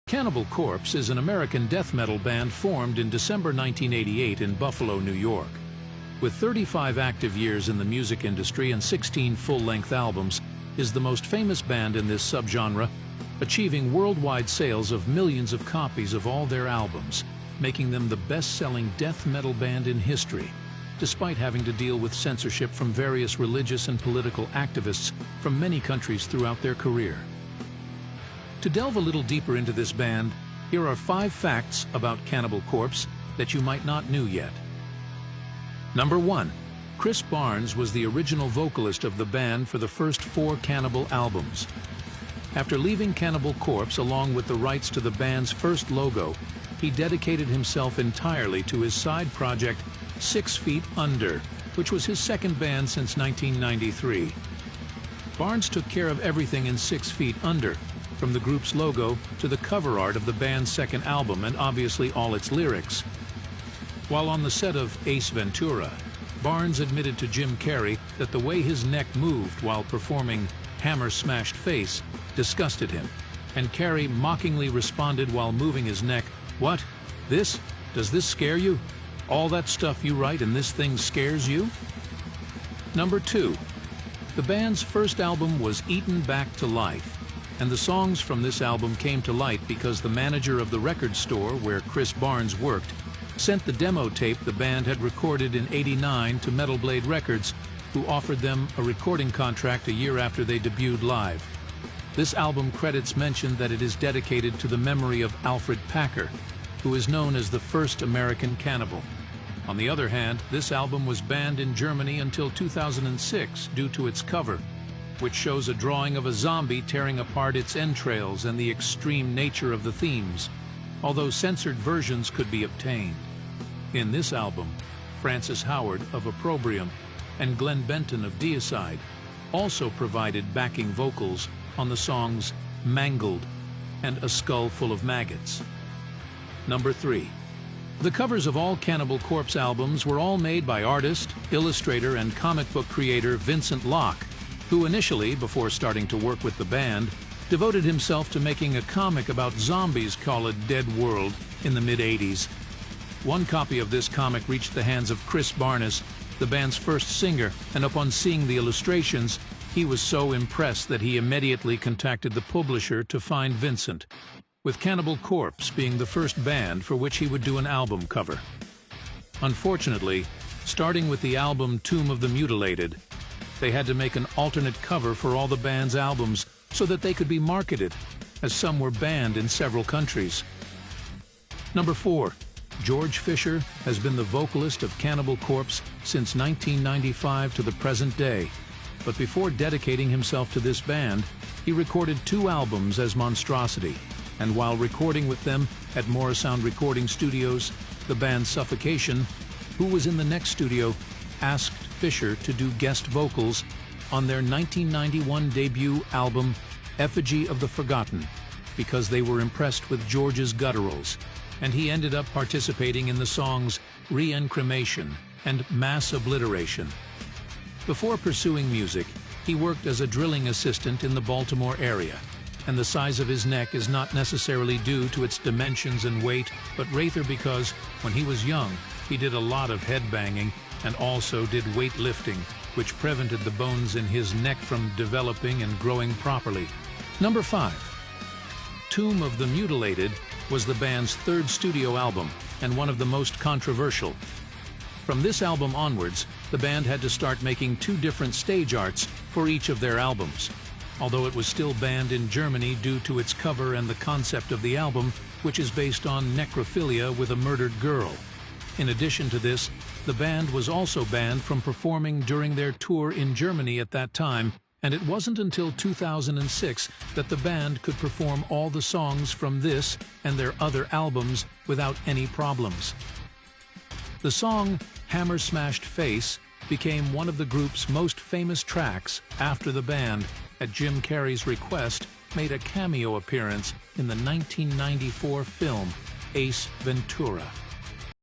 Cannibal Corpse is an American death metal band formed in December 1988 in Buffalo, New York. With 35 active years in the music industry and 16 full-length albums, is the most famous band in this subgenre, achieving worldwide sales of millions of copies of all their albums, making them the best-selling death metal band in history, despite having to deal with censorship from various religious and political activists from many countries throughout their career. To delve a little deeper into this band, here are 5 facts about Cannibal Corpse that you might not know yet. Number 1. Chris Barnes was the original vocalist of the band for the first 4 Cannibal albums. After leaving Cannibal Corpse along with the rights to the band's first logo, he dedicated himself entirely to his side project 6 Feet Under, which was his second band since 1993. Barnes took care of everything in 6 Feet Under, from the group's logo to the cover art of the band's second album and obviously all its lyrics. While on the set of Ace Ventura, Barnes admitted to Jim Carrey that the way his neck moved while performing Hammer Smashed Face disgusted him, and Carrey mockingly responded while moving his neck, "What? This? Does this scare you? All that stuff you write and this thing scares you?" Number 2. The band's first album was Eaten Back to Life, and the songs from this album came to light because the manager of the record store where Chris Barnes worked sent the demo tape the band had recorded in '89 to Metal Blade Records, who offered them a recording contract a year after they debuted live. This album credits mention that it is dedicated to the memory of Alfred Packer, who is known as the first American cannibal. On the other hand, this album was banned in Germany until 2006 due to its cover, which shows a drawing of a zombie tearing apart its entrails and the extreme nature of the themes, although censored versions could be obtained. In this album, Francis Howard of Opprobrium and Glenn Benton of Deicide also provided backing vocals on the songs Mangled and A Skull Full of Maggots. Number 3. The covers of all Cannibal Corpse albums were all made by artist, illustrator, and comic book creator Vincent Locke, who initially, before starting to work with the band, devoted himself to making a comic about zombies called Dead World in the mid-'80s. One copy of this comic reached the hands of Chris Barnes, the band's first singer, and upon seeing the illustrations, he was so impressed that he immediately contacted the publisher to find Vincent, with Cannibal Corpse being the first band for which he would do an album cover. Unfortunately, starting with the album Tomb of the Mutilated, they had to make an alternate cover for all the band's albums so that they could be marketed, as some were banned in several countries. Number 4. George Fisher has been the vocalist of Cannibal Corpse since 1995 to the present day, but before dedicating himself to this band, he recorded 2 albums as Monstrosity, and while recording with them at Morrisound Recording Studios, the band Suffocation, who was in the next studio, asked Fisher to do guest vocals on their 1991 debut album Effigy of the Forgotten, because they were impressed with George's gutturals, and he ended up participating in the songs Re-Encremation and Mass Obliteration. Before pursuing music, he worked as a drilling assistant in the Baltimore area, and the size of his neck is not necessarily due to its dimensions and weight, but rather because, when he was young, he did a lot of headbanging and also did weightlifting, which prevented the bones in his neck from developing and growing properly. Number 5. Tomb of the Mutilated was the band's 3rd studio album and one of the most controversial. From this album onwards, the band had to start making 2 different stage arts for each of their albums, although it was still banned in Germany due to its cover and the concept of the album, which is based on necrophilia with a murdered girl. In addition to this, the band was also banned from performing during their tour in Germany at that time, and it wasn't until 2006 that the band could perform all the songs from this and their other albums without any problems. The song Hammer Smashed Face became one of the group's most famous tracks after the band, at Jim Carrey's request, made a cameo appearance in the 1994 film Ace Ventura.